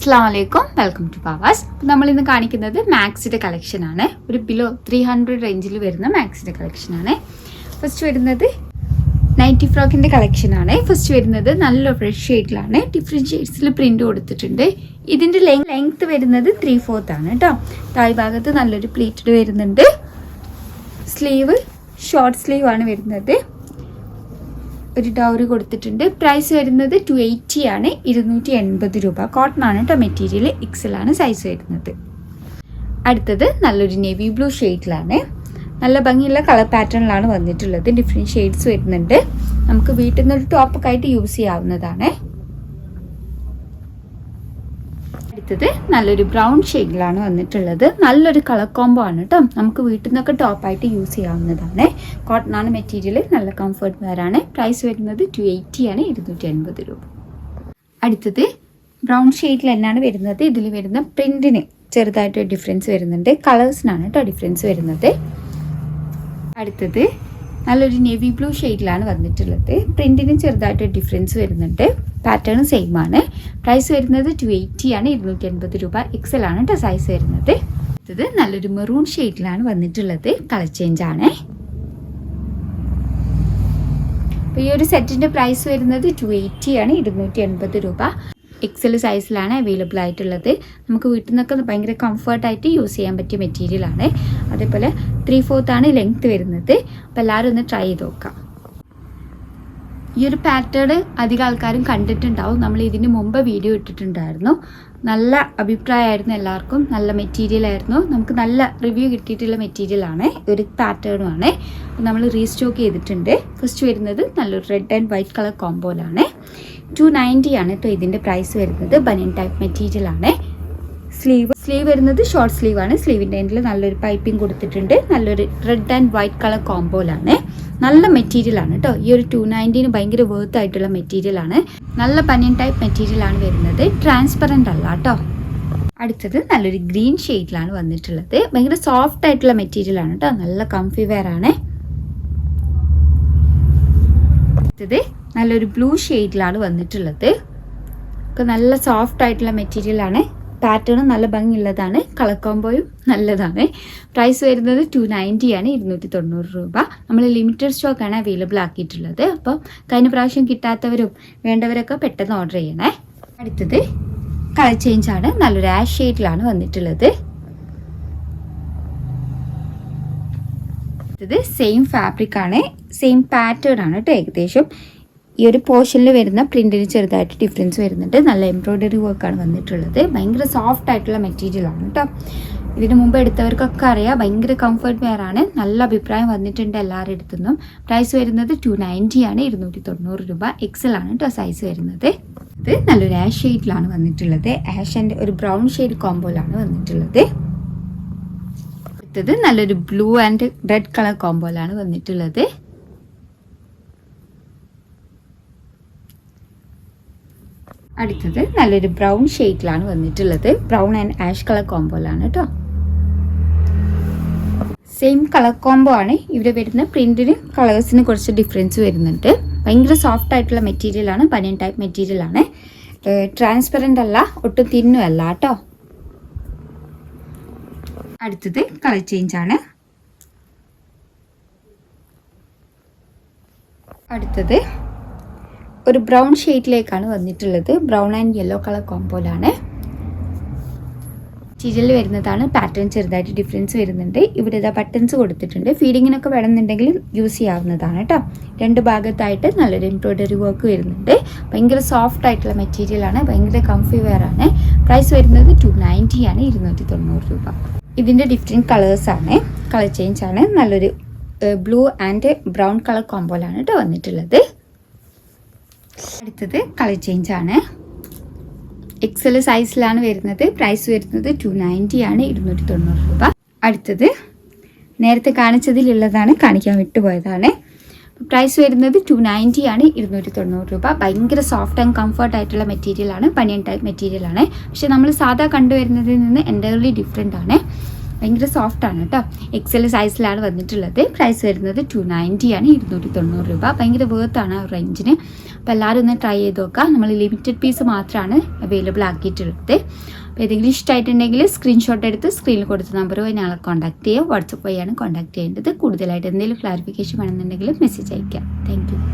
അസ്സലാമലൈക്കും, welcome to പാവാസ്. നമ്മൾ ഇന്ന് കാണിക്കുന്നത് മാക്സിൻ്റെ കളക്ഷനാണ്. ഒരു ബിലോ 300 റേഞ്ചിൽ വരുന്ന മാക്സിൻ്റെ കളക്ഷനാണ്. ഫസ്റ്റ് വരുന്നത് നൈറ്റി ഫ്രോക്കിൻ്റെ കളക്ഷനാണ്. ഫസ്റ്റ് വരുന്നത് നല്ല ഫ്രഷ് ഷെയ്ഡിലാണ്. ഡിഫറെൻറ്റ് ഷെയ്ഡ്സിൽ പ്രിൻ്റ് കൊടുത്തിട്ടുണ്ട്. ഇതിൻ്റെ ലെങ്ത്ത് വരുന്നത് 3/4 ആണ് കേട്ടോ. താഴ് ഭാഗത്ത് നല്ലൊരു പ്ലീറ്റഡ് വരുന്നുണ്ട്. സ്ലീവ് ഷോർട്ട് സ്ലീവ് ആണ് വരുന്നത്. ഒരു ഡൗറി കൊടുത്തിട്ടുണ്ട്. പ്രൈസ് വരുന്നത് 280 ആണ്, 280 രൂപ. കോട്ടൺ ആണ് കേട്ടോ മെറ്റീരിയൽ. എക്സലാണ് സൈസ് വരുന്നത്. അടുത്തത് നല്ലൊരു നേവി ബ്ലൂ ഷെയ്ഡിലാണ്. നല്ല ഭംഗിയുള്ള കളർ പാറ്റേണിലാണ് വന്നിട്ടുള്ളത്. ഡിഫറെൻറ്റ് ഷെയ്ഡ്സ് വരുന്നുണ്ട്. നമുക്ക് വീട്ടിൽ നിന്നൊരു ടോപ്പൊക്കെ ആയിട്ട് യൂസ് ചെയ്യാവുന്നതാണ്. അടുത്തത് നല്ലൊരു ബ്രൗൺ ഷെയ്ഡിലാണ് വന്നിട്ടുള്ളത്. നല്ലൊരു കളർ കോംബോ ആണ് കേട്ടോ. നമുക്ക് വീട്ടിൽ നിന്നൊക്കെ ടോപ്പായിട്ട് യൂസ് ചെയ്യാവുന്നതാണ്. കോട്ടൺ ആണ് മെറ്റീരിയൽ. നല്ല കംഫർട്ട് വെയറാണ്. പ്രൈസ് വരുന്നത് 280 ആണ്, 280 രൂപ. അടുത്തത് ബ്രൗൺ ഷെയ്ഡിൽ തന്നെയാണ് വരുന്നത്. ഇതിൽ വരുന്ന പ്രിൻറ്റിന് ചെറുതായിട്ട് ഡിഫറൻസ് വരുന്നുണ്ട്. കളേഴ്സിനാണ് കേട്ടോ ഡിഫറൻസ് വരുന്നത്. അടുത്തത് നല്ലൊരു നേവി ബ്ലൂ ഷെയ്ഡിലാണ് വന്നിട്ടുള്ളത്. പ്രിൻറ്റിന് ചെറുതായിട്ട് ഡിഫറൻസ് വരുന്നുണ്ട്. പാറ്റേൺ സെയിം ആണ്. പ്രൈസ് വരുന്നത് 280 ആണ്, 280 രൂപ. എക്സൽ ആണ് കേട്ടോ സൈസ് വരുന്നത്. ഇത് നല്ലൊരു മെറൂൺ ഷെയ്ഡിലാണ് വന്നിട്ടുള്ളത്. കളർ ചേഞ്ച് ആണ്. അപ്പോൾ ഈ ഒരു സെറ്റിൻ്റെ പ്രൈസ് വരുന്നത് 280 ആണ്, 280 രൂപ. എക്സൽ സൈസിലാണ് അവൈലബിൾ ആയിട്ടുള്ളത്. നമുക്ക് വീട്ടിൽ നിന്നൊക്കെ ഭയങ്കര കംഫർട്ടായിട്ട് യൂസ് ചെയ്യാൻ പറ്റിയ മെറ്റീരിയലാണ്. അതേപോലെ 3/4 ആണ് ലെങ്ത്ത് വരുന്നത്. അപ്പോൾ എല്ലാവരും ഒന്ന് ട്രൈ ചെയ്ത് നോക്കാം. ഈ ഒരു പാറ്റേൺ അധികം ആൾക്കാരും കണ്ടിട്ടുണ്ടാവും. നമ്മൾ ഇതിന് മുമ്പ് വീഡിയോ ഇട്ടിട്ടുണ്ടായിരുന്നു. നല്ല അഭിപ്രായമായിരുന്നു എല്ലാവർക്കും. നല്ല മെറ്റീരിയൽ ആയിരുന്നു. നമുക്ക് നല്ല റിവ്യൂ കിട്ടിയിട്ടുള്ള മെറ്റീരിയലാണ്. ഒരു പാറ്റേണുമാണ്. നമ്മൾ റീസ്റ്റോക്ക് ചെയ്തിട്ടുണ്ട്. ഫസ്റ്റ് വരുന്നത് നല്ലൊരു റെഡ് ആൻഡ് വൈറ്റ് കളർ കോംബോയിലാണ്. 290 ആണ് കേട്ടോ ഇതിൻ്റെ പ്രൈസ് വരുന്നത്. ബനിയൻ ടൈപ്പ് മെറ്റീരിയലാണ്. സ്ലീവ് വരുന്നത് ഷോർട്ട് സ്ലീവ് ആണ്. സ്ലീവിൻ്റെ എൻഡിൽ നല്ലൊരു പൈപ്പിംഗ് കൊടുത്തിട്ടുണ്ട്. നല്ലൊരു റെഡ് ആൻഡ് വൈറ്റ് കളർ കോംബോയിലാണ്. നല്ല മെറ്റീരിയലാണ് കേട്ടോ. ഈ ഒരു 290 ഭയങ്കര വർത്ത് ആയിട്ടുള്ള മെറ്റീരിയലാണ്. നല്ല ബനിയൻ ടൈപ്പ് മെറ്റീരിയലാണ് വരുന്നത്. ട്രാൻസ്പെറൻ്റ് അല്ല കേട്ടോ. അടുത്തത് നല്ലൊരു ഗ്രീൻ ഷെയ്ഡിലാണ് വന്നിട്ടുള്ളത്. ഭയങ്കര സോഫ്റ്റ് ആയിട്ടുള്ള മെറ്റീരിയലാണ് കേട്ടോ. നല്ല കംഫി വെയർ ആണ്. അടുത്തത് നല്ലൊരു ബ്ലൂ ഷെയ്ഡിലാണ് വന്നിട്ടുള്ളത്. ഒക്കെ നല്ല സോഫ്റ്റ് ആയിട്ടുള്ള മെറ്റീരിയലാണ്. പാറ്റേണും നല്ല ഭംഗിയുള്ളതാണ്. കളർ കോംബോയും നല്ലതാണ്. പ്രൈസ് വരുന്നത് 290 ആണ്, 290 രൂപ. നമ്മൾ ലിമിറ്റഡ് സ്റ്റോക്കാണ് അവൈലബിൾ ആക്കിയിട്ടുള്ളത്. അപ്പോൾ കഴിഞ്ഞ പ്രാവശ്യം കിട്ടാത്തവരും വേണ്ടവരൊക്കെ പെട്ടെന്ന് ഓർഡർ ചെയ്യണേ. അടുത്തത് കളർ ചേഞ്ച് ആണ്. നല്ലൊരു ആഷ് ഷെയ്ഡിലാണ് വന്നിട്ടുള്ളത്. അടുത്തത് സെയിം ഫാബ്രിക് ആണ്. സെയിം പാറ്റേൺ ആണ് കേട്ടോ. ഏകദേശം ഈ ഒരു പോർഷനിൽ വരുന്ന പ്രിൻറ്റിന് ചെറുതായിട്ട് ഡിഫറൻസ് വരുന്നുണ്ട്. നല്ല എംബ്രോയ്ഡറി വർക്കാണ് വന്നിട്ടുള്ളത്. ഭയങ്കര സോഫ്റ്റ് ആയിട്ടുള്ള മെറ്റീരിയലാണ് കേട്ടോ. ഇതിന് മുമ്പ് എടുത്തവർക്കൊക്കെ അറിയാം. ഭയങ്കര കംഫർട്ട് വെയർ ആണ്. നല്ല അഭിപ്രായം വന്നിട്ടുണ്ട് എല്ലാവരുടെ അടുത്തുനിന്നും. പ്രൈസ് വരുന്നത് 290 ആണ്, 290 രൂപ. എക്സൽ ആണ് കേട്ടോ സൈസ് വരുന്നത്. ഇത് നല്ലൊരു ആഷ് ഷെയ്ഡിലാണ് വന്നിട്ടുള്ളത്. ആഷ് ആൻഡ് ഒരു ബ്രൗൺ ഷെയ്ഡ് കോംബോയിലാണ് വന്നിട്ടുള്ളത്. അടുത്തത് നല്ലൊരു ബ്ലൂ ആൻഡ് റെഡ് കളർ കോംബോയിലാണ് വന്നിട്ടുള്ളത്. അടുത്തത് നല്ലൊരു ബ്രൗൺ ഷെയ്ഡിലാണ് വന്നിട്ടുള്ളത്. ബ്രൗൺ ആൻഡ് ആഷ് കളർ കോംബോയിലാണ് കേട്ടോ. സെയിം കളർ കോംബോ ആണ്. ഇവിടെ വരുന്ന പ്രിന്റിന് കളേഴ്സിന് കുറച്ച് ഡിഫറൻസ് വരുന്നുണ്ട്. ഭയങ്കര സോഫ്റ്റ് ആയിട്ടുള്ള മെറ്റീരിയലാണ്. ബനിയൻ ടൈപ്പ് മെറ്റീരിയലാണ്. ട്രാൻസ്പെറൻ്റ് അല്ല, ഒട്ടും തിന്നും അല്ല കേട്ടോ. അടുത്തത് കളർ ചേഞ്ച് ആണ്. അടുത്തത് ഒരു ബ്രൗൺ ഷെയ്ഡിലേക്കാണ് വന്നിട്ടുള്ളത്. ബ്രൗൺ ആൻഡ് യെല്ലോ കളർ കോംബോയിലാണ് മെറ്റീരിയൽ വരുന്നതാണ്. പാറ്റേൺ ചെറുതായിട്ട് ഡിഫറൻസ് വരുന്നുണ്ട്. ഇവിടെ ഇതാ ബട്ടൺസ് കൊടുത്തിട്ടുണ്ട്. ഫീഡിങ്ങിനൊക്കെ വേണമെന്നുണ്ടെങ്കിൽ യൂസ് ചെയ്യാവുന്നതാണ് കേട്ടോ. രണ്ട് ഭാഗത്തായിട്ട് നല്ലൊരു എംബ്രോയ്ഡറി വർക്ക് വരുന്നുണ്ട്. ഭയങ്കര സോഫ്റ്റ് ആയിട്ടുള്ള മെറ്റീരിയലാണ്. ഭയങ്കര കംഫി വെയർ ആണ്. പ്രൈസ് വരുന്നത് 290 ആണ്, 290 രൂപ. ഇതിൻ്റെ ഡിഫറെൻറ്റ് കളേഴ്സാണ്. കളർ ചേഞ്ച് ആണ്. നല്ലൊരു ബ്ലൂ ആൻഡ് ബ്രൗൺ കളർ കോംബോയിലാണ് കേട്ടോ വന്നിട്ടുള്ളത്. അടുത്തത് കളർ ചേഞ്ച് ആണ്. എക്സൽ സൈസിലാണ് വരുന്നത്. പ്രൈസ് വരുന്നത് 290 ആണ്, 290 രൂപ. അടുത്തത് നേരത്തെ കാണിച്ചതിലുള്ളതാണ്, കാണിക്കാൻ വിട്ടുപോയതാണ്. പ്രൈസ് വരുന്നത് 290 ആണ്, 290 രൂപ. ഭയങ്കര സോഫ്റ്റ് ആൻഡ് കംഫർട്ട് ആയിട്ടുള്ള മെറ്റീരിയലാണ്. ബനിയൻ ടൈപ്പ് മെറ്റീരിയലാണ്. പക്ഷെ നമ്മൾ സാധാ കണ്ടുവരുന്നതിൽ നിന്ന് എൻ്റയർലി ഡിഫറെൻ്റ് ആണ്. ഭയങ്കര സോഫ്റ്റാണ് കേട്ടോ. എക്സൽ സൈസിലാണ് വന്നിട്ടുള്ളത്. പ്രൈസ് വരുന്നത് 290 ആണ്, 290 രൂപ. ഭയങ്കര വേർത്താണ് ആ റേഞ്ചിന്. അപ്പോൾ എല്ലാവരും ഒന്ന് ട്രൈ ചെയ്ത് നോക്കാം. നമ്മൾ ലിമിറ്റഡ് പീസ് മാത്രമാണ് അവൈലബിൾ ആക്കിയിട്ടുള്ളത്. അപ്പോൾ ഏതെങ്കിലും ഇഷ്ടമായിട്ടുണ്ടെങ്കിൽ സ്ക്രീൻഷോട്ട് എടുത്ത് സ്ക്രീനിൽ കൊടുത്ത നമ്പർ വഴി ഞങ്ങളെ കോൺടാക്ട് ചെയ്യുക. വാട്സപ്പ് വഴിയാണ് കോൺടാക്ട് ചെയ്യേണ്ടത്. കൂടുതലായിട്ട് എന്തെങ്കിലും ക്ലാരിഫിക്കേഷൻ വേണമെന്നുണ്ടെങ്കിൽ മെസ്സേജ് അയയ്ക്കാം. Thank you.